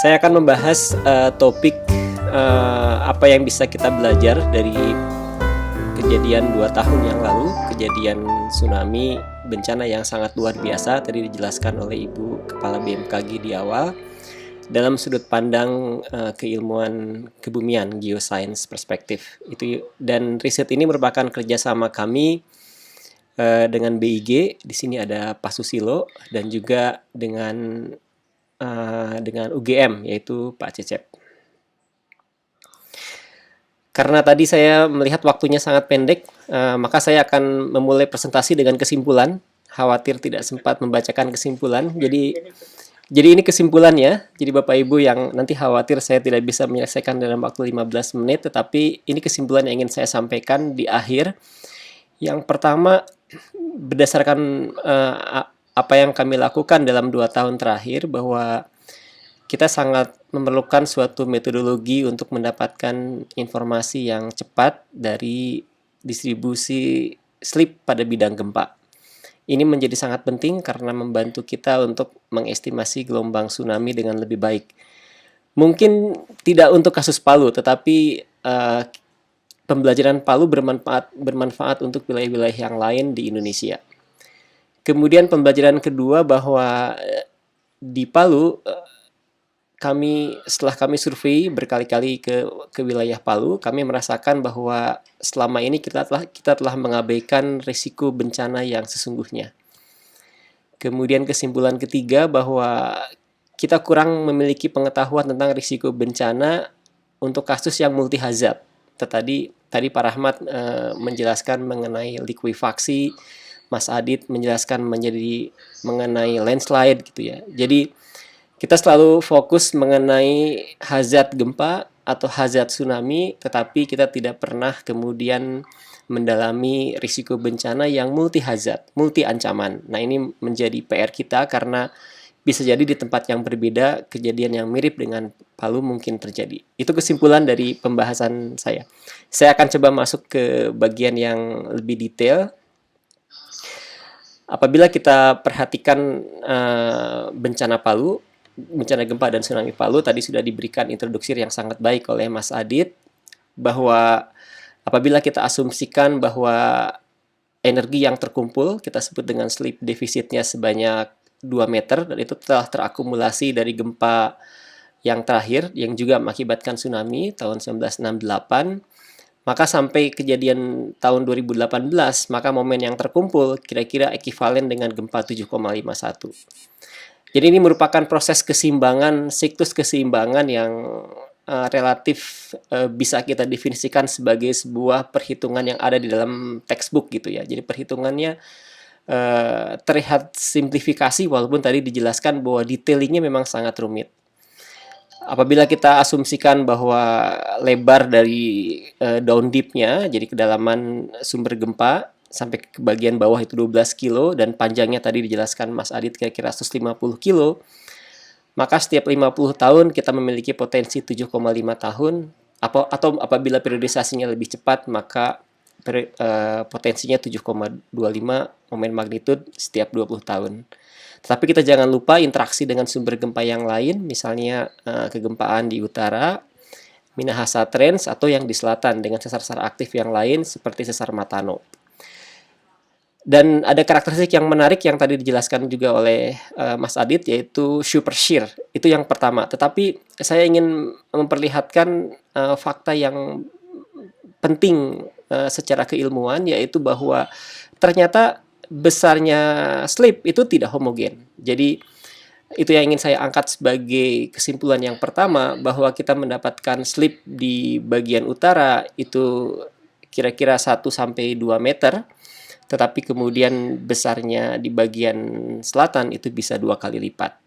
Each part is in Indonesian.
Saya akan membahas topik apa yang bisa kita belajar dari kejadian 2 tahun yang lalu, kejadian tsunami, bencana yang sangat luar biasa. Tadi dijelaskan oleh Ibu Kepala BMKG di awal dalam sudut pandang keilmuan kebumian, geoscience perspektif. Dan riset ini merupakan kerjasama kami dengan BIG. Di sini ada Pak Susilo dan juga dengan UGM, yaitu Pak Cecep. Karena tadi saya melihat waktunya sangat pendek, maka saya akan memulai presentasi dengan kesimpulan. Khawatir tidak sempat membacakan kesimpulan, jadi ini kesimpulannya. Jadi Bapak Ibu yang nanti khawatir saya tidak bisa menyelesaikan dalam waktu 15 menit, tetapi ini kesimpulan yang ingin saya sampaikan di akhir. Yang pertama, berdasarkan apa yang kami lakukan dalam 2 tahun terakhir, bahwa kita sangat memerlukan suatu metodologi untuk mendapatkan informasi yang cepat dari distribusi slip pada bidang gempa. Ini menjadi sangat penting karena membantu kita untuk mengestimasi gelombang tsunami dengan lebih baik. Mungkin tidak untuk kasus Palu, tetapi pembelajaran Palu bermanfaat untuk wilayah-wilayah yang lain di Indonesia. Kemudian pembelajaran kedua, bahwa di Palu, setelah kami survei berkali-kali ke wilayah Palu, kami merasakan bahwa selama ini kita telah mengabaikan risiko bencana yang sesungguhnya. Kemudian kesimpulan ketiga, bahwa kita kurang memiliki pengetahuan tentang risiko bencana untuk kasus yang multi hazard. Tadi Pak Rahmat menjelaskan mengenai likuifaksi, Mas Adit menjelaskan mengenai landslide gitu ya. Jadi kita selalu fokus mengenai hazard gempa atau hazard tsunami, tetapi kita tidak pernah kemudian mendalami risiko bencana yang multi hazard, multi ancaman. Nah, ini menjadi PR kita karena bisa jadi di tempat yang berbeda kejadian yang mirip dengan Palu mungkin terjadi. Itu kesimpulan dari pembahasan saya. Saya akan coba masuk ke bagian yang lebih detail. Apabila kita perhatikan bencana Palu, bencana gempa dan tsunami Palu, tadi sudah diberikan introduksi yang sangat baik oleh Mas Adit, bahwa apabila kita asumsikan bahwa energi yang terkumpul, kita sebut dengan slip defisitnya sebanyak 2 meter, dan itu telah terakumulasi dari gempa yang terakhir, yang juga mengakibatkan tsunami tahun 1968, maka sampai kejadian tahun 2018, maka momen yang terkumpul kira-kira ekivalen dengan gempa 7,51. Jadi ini merupakan proses keseimbangan, siklus keseimbangan yang relatif bisa kita definisikan sebagai sebuah perhitungan yang ada di dalam textbook gitu ya. Jadi perhitungannya terlihat simplifikasi, walaupun tadi dijelaskan bahwa detailingnya memang sangat rumit. Apabila kita asumsikan bahwa lebar dari down deep-nya, jadi kedalaman sumber gempa, sampai ke bagian bawah itu 12 kilo, dan panjangnya tadi dijelaskan Mas Adit kira-kira 150 kilo, maka setiap 50 tahun kita memiliki potensi 7,5 tahun, atau apabila periodisasinya lebih cepat, maka potensinya 7,25 momen magnitud setiap 20 tahun. Tetapi kita jangan lupa interaksi dengan sumber gempa yang lain, misalnya kegempaan di utara, Minahasa Trench, atau yang di selatan dengan sesar-sesar aktif yang lain seperti sesar Matano. Dan ada karakteristik yang menarik yang tadi dijelaskan juga oleh Mas Adit, yaitu super shear. Itu yang pertama. Tetapi saya ingin memperlihatkan fakta yang penting secara keilmuan, yaitu bahwa ternyata besarnya slip itu tidak homogen. Jadi itu yang ingin saya angkat sebagai kesimpulan yang pertama, bahwa kita mendapatkan slip di bagian utara itu kira-kira 1-2 meter, tetapi kemudian besarnya di bagian selatan itu bisa 2 kali lipat.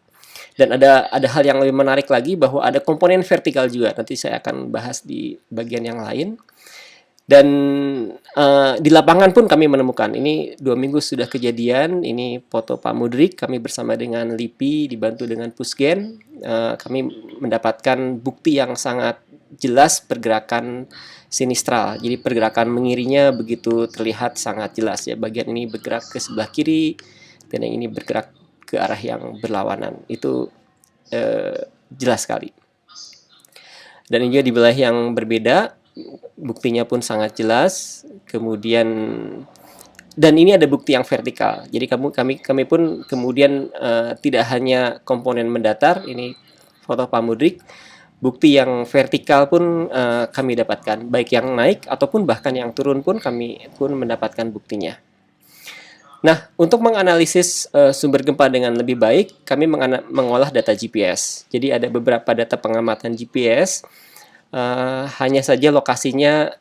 Dan ada hal yang lebih menarik lagi, bahwa ada komponen vertikal juga. Nanti saya akan bahas di bagian yang lain. Dan di lapangan pun kami menemukan, ini 2 minggu sudah kejadian, ini foto Pak Mudrik, kami bersama dengan LIPI dibantu dengan Pusgen, kami mendapatkan bukti yang sangat jelas pergerakan sinistral. Jadi pergerakan mengirinya begitu terlihat sangat jelas ya. Bagian ini bergerak ke sebelah kiri dan yang ini bergerak ke arah yang berlawanan. Itu jelas sekali. Dan ini juga di wilayah yang berbeda, buktinya pun sangat jelas. Kemudian dan ini ada bukti yang vertikal. Jadi kami pun kemudian tidak hanya komponen mendatar, ini foto Pak Mudrik, bukti yang vertikal pun kami dapatkan, baik yang naik ataupun bahkan yang turun pun kami pun mendapatkan buktinya. Nah, untuk menganalisis sumber gempa dengan lebih baik, kami mengolah data GPS. Jadi ada beberapa data pengamatan GPS, hanya saja lokasinya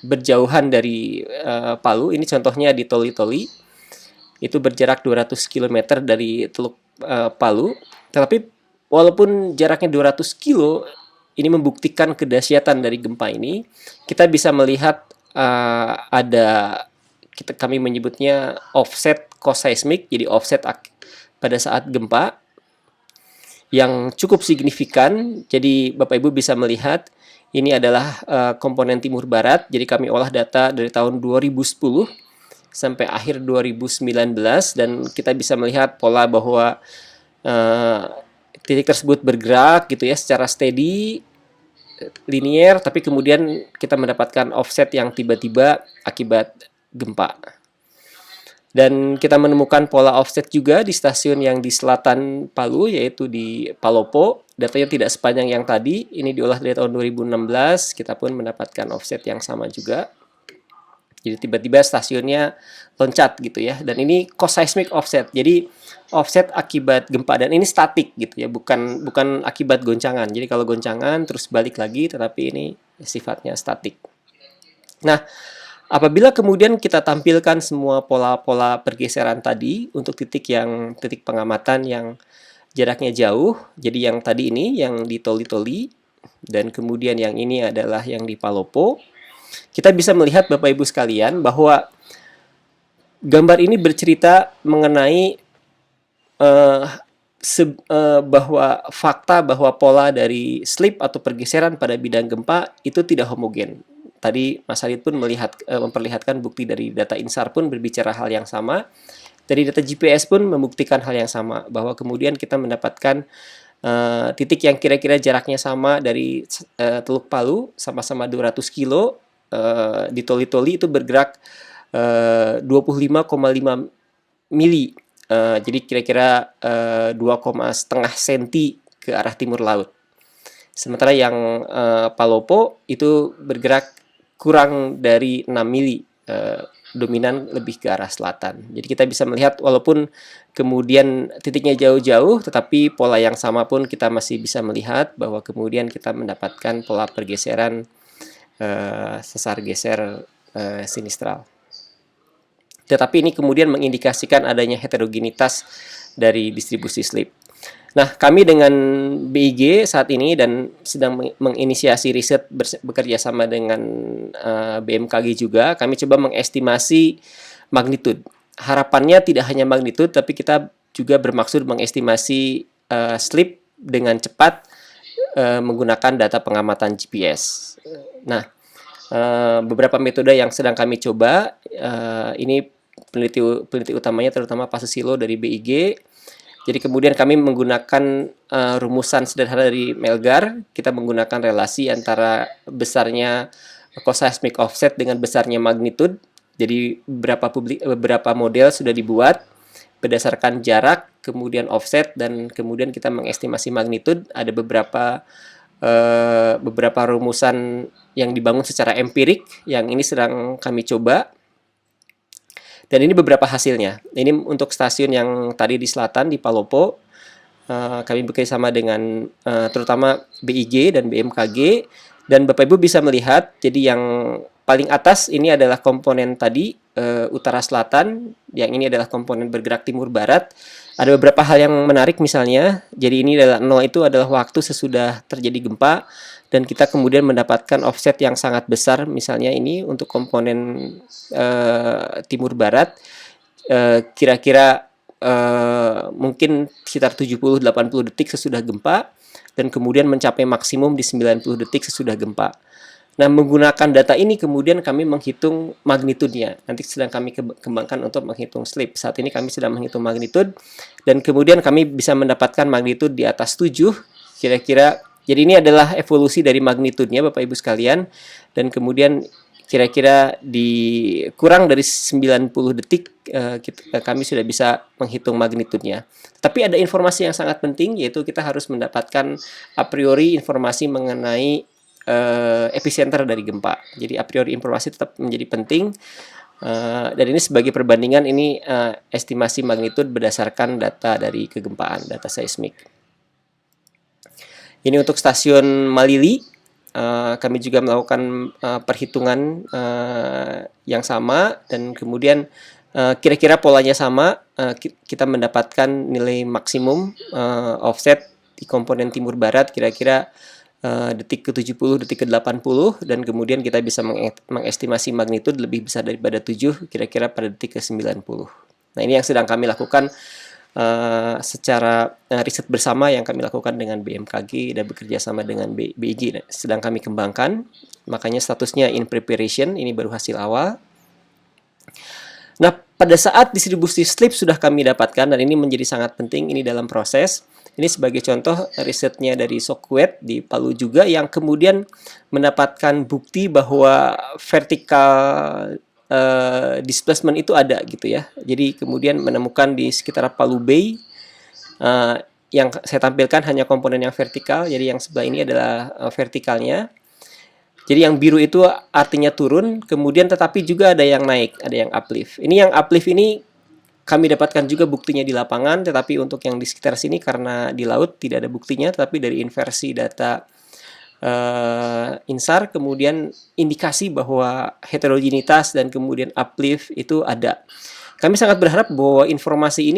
berjauhan dari Palu. Ini contohnya di Toli-Toli, itu berjarak 200 km dari Teluk Palu. Tetapi walaupun jaraknya 200 kilo, ini membuktikan kedahsyatan dari gempa ini. Kita bisa melihat ada kami menyebutnya offset koseismik, jadi offset pada saat gempa yang cukup signifikan. Jadi Bapak Ibu bisa melihat ini adalah komponen timur barat. Jadi kami olah data dari tahun 2010 sampai akhir 2019 dan kita bisa melihat pola bahwa titik tersebut bergerak gitu ya secara steady, linier, tapi kemudian kita mendapatkan offset yang tiba-tiba akibat gempa. Dan kita menemukan pola offset juga di stasiun yang di selatan Palu, yaitu di Palopo. Datanya tidak sepanjang yang tadi, ini diolah dari tahun 2016, kita pun mendapatkan offset yang sama juga. Jadi tiba-tiba stasiunnya loncat gitu ya. Dan ini koseismic offset, jadi offset akibat gempa, dan ini statik gitu ya, bukan akibat goncangan. Jadi kalau goncangan terus balik lagi, tetapi ini sifatnya statik. Nah, apabila kemudian kita tampilkan semua pola-pola pergeseran tadi untuk titik pengamatan yang jaraknya jauh, jadi yang tadi ini yang di Toli-Toli dan kemudian yang ini adalah yang di Palopo, kita bisa melihat Bapak Ibu sekalian bahwa gambar ini bercerita mengenai bahwa fakta bahwa pola dari slip atau pergeseran pada bidang gempa itu tidak homogen. Tadi Mas Halid pun memperlihatkan bukti dari data INSAR pun berbicara hal yang sama. Dari data GPS pun membuktikan hal yang sama, bahwa kemudian kita mendapatkan titik yang kira-kira jaraknya sama dari Teluk Palu, sama-sama 200 kilo, di Toli-Toli itu bergerak 25,5 mili. Jadi kira-kira 2,5 cm ke arah timur laut. Sementara yang Palopo itu bergerak kurang dari 6 mili, dominan lebih ke arah selatan. Jadi kita bisa melihat walaupun kemudian titiknya jauh-jauh, tetapi pola yang sama pun kita masih bisa melihat bahwa kemudian kita mendapatkan pola pergeseran sesar geser sinistral. Tetapi ini kemudian mengindikasikan adanya heterogenitas dari distribusi slip. Nah, kami dengan BIG saat ini dan sedang menginisiasi riset bekerja sama dengan BMKG juga, kami coba mengestimasi magnitud. Harapannya tidak hanya magnitud, tapi kita juga bermaksud mengestimasi slip dengan cepat menggunakan data pengamatan GPS. Nah, beberapa metode yang sedang kami coba, ini peneliti utamanya terutama Pak Susilo dari BIG. Jadi kemudian kami menggunakan rumusan sederhana dari Melgar. Kita menggunakan relasi antara besarnya koseismic offset dengan besarnya magnitud. Jadi beberapa model sudah dibuat berdasarkan jarak, kemudian offset, dan kemudian kita mengestimasi magnitud. Ada beberapa rumusan yang dibangun secara empirik, yang ini sedang kami coba. Dan ini beberapa hasilnya. Ini untuk stasiun yang tadi di selatan, di Palopo. Kami bekerjasama dengan terutama BIG dan BMKG. Dan Bapak Ibu bisa melihat, jadi yang paling atas ini adalah komponen tadi, utara selatan. Yang ini adalah komponen bergerak timur barat. Ada beberapa hal yang menarik misalnya. Jadi ini adalah 0 itu adalah waktu sesudah terjadi gempa. Dan kita kemudian mendapatkan offset yang sangat besar, misalnya ini untuk komponen timur barat, kira-kira mungkin sekitar 70-80 detik sesudah gempa, dan kemudian mencapai maksimum di 90 detik sesudah gempa. Nah, menggunakan data ini kemudian kami menghitung magnitudenya. Nanti sedang kami kembangkan untuk menghitung slip. Saat ini kami sedang menghitung magnitud dan kemudian kami bisa mendapatkan magnitud di atas 7 kira-kira. Jadi ini adalah evolusi dari magnitudenya Bapak Ibu sekalian, dan kemudian kira-kira di kurang dari 90 detik kami sudah bisa menghitung magnitudenya. Tapi ada informasi yang sangat penting, yaitu kita harus mendapatkan a priori informasi mengenai epicenter dari gempa. Jadi a priori informasi tetap menjadi penting, dan ini sebagai perbandingan, ini estimasi magnitud berdasarkan data dari kegempaan, data seismik. Ini untuk stasiun Malili. Kami juga melakukan perhitungan yang sama, dan kemudian kira-kira polanya sama. Kita mendapatkan nilai maksimum offset di komponen timur barat kira-kira detik ke-70, detik ke-80, dan kemudian kita bisa mengestimasi magnitud lebih besar daripada 7 kira-kira pada detik ke-90. Nah, ini yang sedang kami lakukan secara riset bersama yang kami lakukan dengan BMKG dan bekerja sama dengan BIG, sedang kami kembangkan. Makanya statusnya in preparation, ini baru hasil awal. Nah, pada saat distribusi slip sudah kami dapatkan, dan ini menjadi sangat penting, ini dalam proses. Ini sebagai contoh risetnya dari Sokwet di Palu juga, yang kemudian mendapatkan bukti bahwa vertikal displacement itu ada gitu ya. Jadi kemudian menemukan di sekitar Palu Bay, yang saya tampilkan hanya komponen yang vertikal, jadi yang sebelah ini adalah vertikalnya. Jadi yang biru itu artinya turun, kemudian tetapi juga ada yang naik, ada yang uplift. Ini yang uplift ini kami dapatkan juga buktinya di lapangan, tetapi untuk yang di sekitar sini karena di laut tidak ada buktinya, tetapi dari inversi data INSAR kemudian indikasi bahwa heterogenitas dan kemudian uplift itu ada. Kami sangat berharap bahwa informasi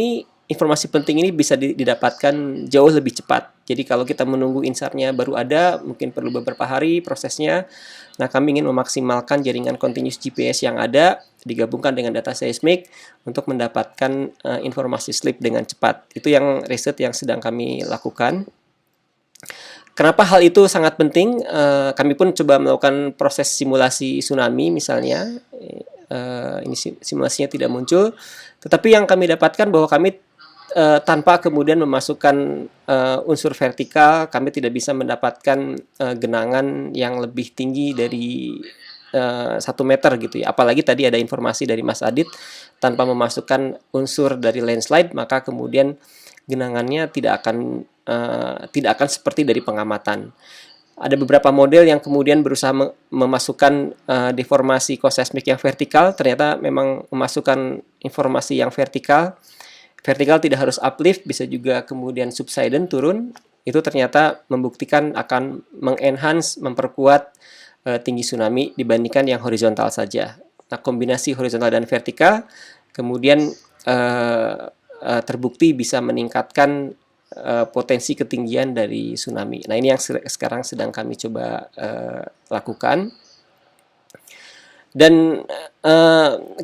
penting ini bisa didapatkan jauh lebih cepat. Jadi kalau kita menunggu INSAR-nya baru ada, mungkin perlu beberapa hari prosesnya. Nah, kami ingin memaksimalkan jaringan continuous GPS yang ada, digabungkan dengan data seismik untuk mendapatkan informasi slip dengan cepat. Itu yang riset yang sedang kami lakukan. Kenapa hal itu sangat penting? Kami pun coba melakukan proses simulasi tsunami misalnya. Ini simulasinya tidak muncul, tetapi yang kami dapatkan bahwa kami tanpa kemudian memasukkan unsur vertikal, kami tidak bisa mendapatkan genangan yang lebih tinggi dari 1 meter gitu ya. Apalagi tadi ada informasi dari Mas Adit, tanpa memasukkan unsur dari landslide, maka kemudian genangannya tidak akan seperti dari pengamatan. Ada beberapa model yang kemudian berusaha memasukkan deformasi koseismik yang vertikal, ternyata memang memasukkan informasi yang vertikal. Vertikal tidak harus uplift, bisa juga kemudian subsidence turun. Itu ternyata membuktikan akan mengenhance, memperkuat tinggi tsunami dibandingkan yang horizontal saja. Nah, kombinasi horizontal dan vertikal kemudian terbukti bisa meningkatkan potensi ketinggian dari tsunami. Nah, ini yang sekarang sedang kami coba lakukan. Dan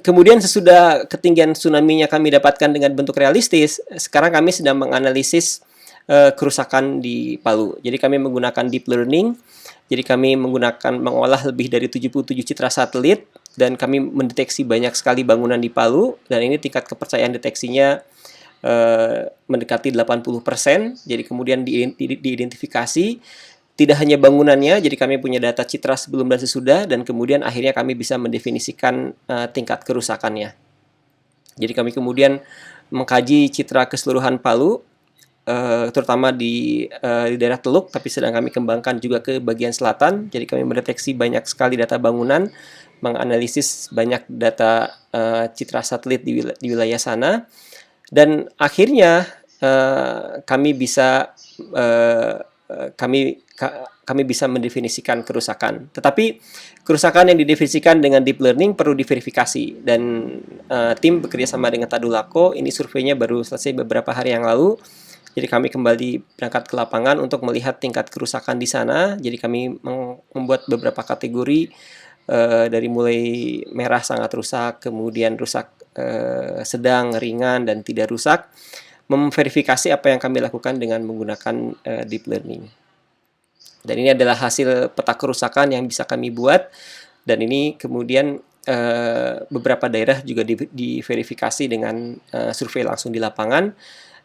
kemudian sesudah ketinggian tsunami-nya kami dapatkan dengan bentuk realistis, sekarang kami sedang menganalisis kerusakan di Palu. Jadi kami menggunakan deep learning. Jadi kami mengolah lebih dari 77 citra satelit, dan kami mendeteksi banyak sekali bangunan di Palu, dan ini tingkat kepercayaan deteksinya mendekati 80%. Jadi kemudian diidentifikasi tidak hanya bangunannya, jadi kami punya data citra sebelum dan sesudah, dan kemudian akhirnya kami bisa mendefinisikan tingkat kerusakannya. Jadi kami kemudian mengkaji citra keseluruhan Palu, terutama di daerah Teluk, tapi sedang kami kembangkan juga ke bagian selatan. Jadi kami mendeteksi banyak sekali data bangunan, menganalisis banyak data citra satelit di wilayah sana, dan akhirnya kami bisa mendefinisikan kerusakan. Tetapi kerusakan yang didefinisikan dengan deep learning perlu diverifikasi, dan tim bekerjasama dengan Tadulako. Ini surveinya baru selesai beberapa hari yang lalu. Jadi kami kembali berangkat ke lapangan untuk melihat tingkat kerusakan di sana. Jadi kami membuat beberapa kategori dari mulai merah sangat rusak, kemudian rusak sedang, ringan, dan tidak rusak. Memverifikasi apa yang kami lakukan dengan menggunakan deep learning. Dan ini adalah hasil peta kerusakan yang bisa kami buat, dan ini kemudian beberapa daerah juga diverifikasi dengan survei langsung di lapangan,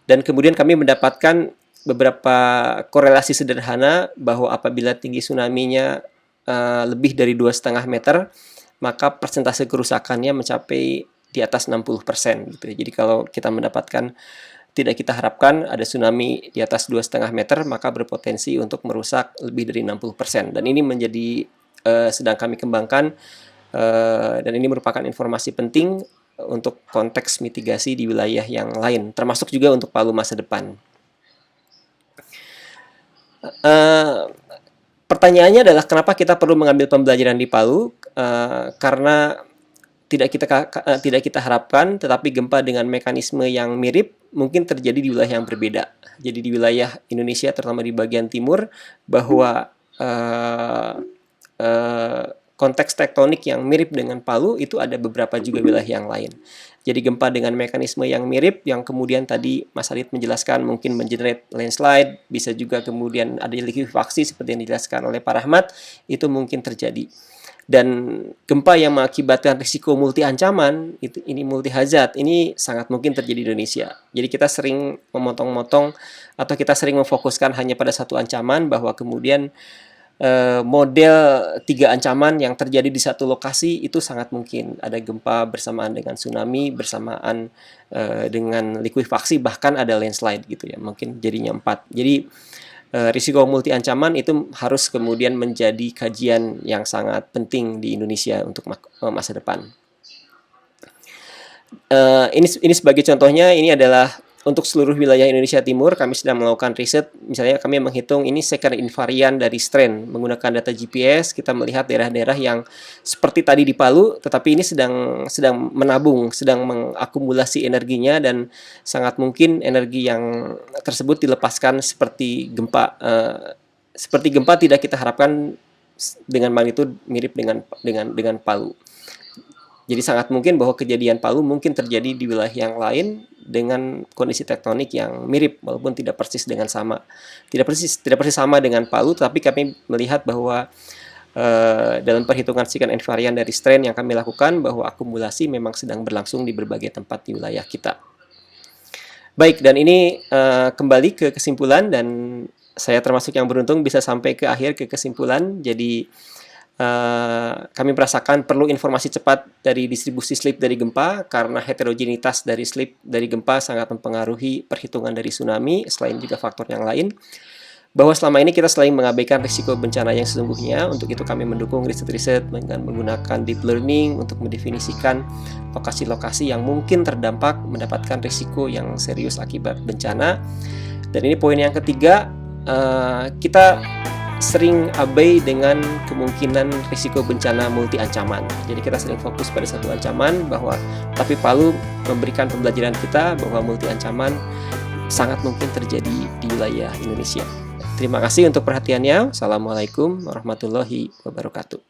dan kemudian kami mendapatkan beberapa korelasi sederhana bahwa apabila tinggi tsunami-nya lebih dari 2,5 meter, maka persentase kerusakannya mencapai di atas 60% gitu ya. Jadi kalau kita mendapatkan, tidak kita harapkan ada tsunami di atas 2,5 meter, maka berpotensi untuk merusak lebih dari 60%. Dan ini menjadi sedang kami kembangkan, dan ini merupakan informasi penting untuk konteks mitigasi di wilayah yang lain, termasuk juga untuk Palu masa depan. Pertanyaannya adalah kenapa kita perlu mengambil pembelajaran di Palu? Karena tidak kita harapkan, tetapi gempa dengan mekanisme yang mirip mungkin terjadi di wilayah yang berbeda. Jadi di wilayah Indonesia, terutama di bagian timur, bahwa konteks tektonik yang mirip dengan Palu itu ada beberapa juga wilayah yang lain. Jadi gempa dengan mekanisme yang mirip, yang kemudian tadi Mas Adit menjelaskan mungkin mengenerate landslide, bisa juga kemudian ada likuifaksi seperti yang dijelaskan oleh Pak Rahmat, itu mungkin terjadi. Dan gempa yang mengakibatkan risiko multi ancaman, ini multi hazard, ini sangat mungkin terjadi di Indonesia. Jadi kita sering memotong-motong atau kita sering memfokuskan hanya pada satu ancaman, bahwa kemudian model 3 ancaman yang terjadi di satu lokasi itu sangat mungkin. Ada gempa bersamaan dengan tsunami, bersamaan dengan likuifaksi, bahkan ada landslide gitu ya. Mungkin jadinya 4. Jadi risiko multi ancaman itu harus kemudian menjadi kajian yang sangat penting di Indonesia untuk masa depan. Ini sebagai contohnya, ini adalah untuk seluruh wilayah Indonesia Timur. Kami sedang melakukan riset, misalnya kami menghitung ini second invariant dari strain menggunakan data GPS. Kita melihat daerah-daerah yang seperti tadi di Palu, tetapi ini sedang menabung, sedang mengakumulasi energinya, dan sangat mungkin energi yang tersebut dilepaskan seperti gempa. Seperti gempa tidak kita harapkan dengan magnitudo mirip dengan Palu. Jadi sangat mungkin bahwa kejadian Palu mungkin terjadi di wilayah yang lain dengan kondisi tektonik yang mirip, walaupun tidak persis sama dengan Palu, tapi kami melihat bahwa dalam perhitungan second invariant dari strain yang kami lakukan, bahwa akumulasi memang sedang berlangsung di berbagai tempat di wilayah kita. Baik, dan ini kembali ke kesimpulan, dan saya termasuk yang beruntung bisa sampai ke akhir ke kesimpulan. Jadi kami merasakan perlu informasi cepat dari distribusi slip dari gempa, karena heterogenitas dari slip dari gempa sangat mempengaruhi perhitungan dari tsunami, selain juga faktor yang lain. Bahwa selama ini kita selalu mengabaikan risiko bencana yang sesungguhnya. Untuk itu kami mendukung riset-riset dengan menggunakan deep learning untuk mendefinisikan lokasi-lokasi yang mungkin terdampak mendapatkan risiko yang serius akibat bencana. Dan ini poin yang ketiga, kita sering abai dengan kemungkinan risiko bencana multi ancaman. Jadi kita sering fokus pada satu ancaman, tapi Palu memberikan pembelajaran kita bahwa multi ancaman sangat mungkin terjadi di wilayah Indonesia. Terima kasih untuk perhatiannya. Assalamualaikum warahmatullahi wabarakatuh.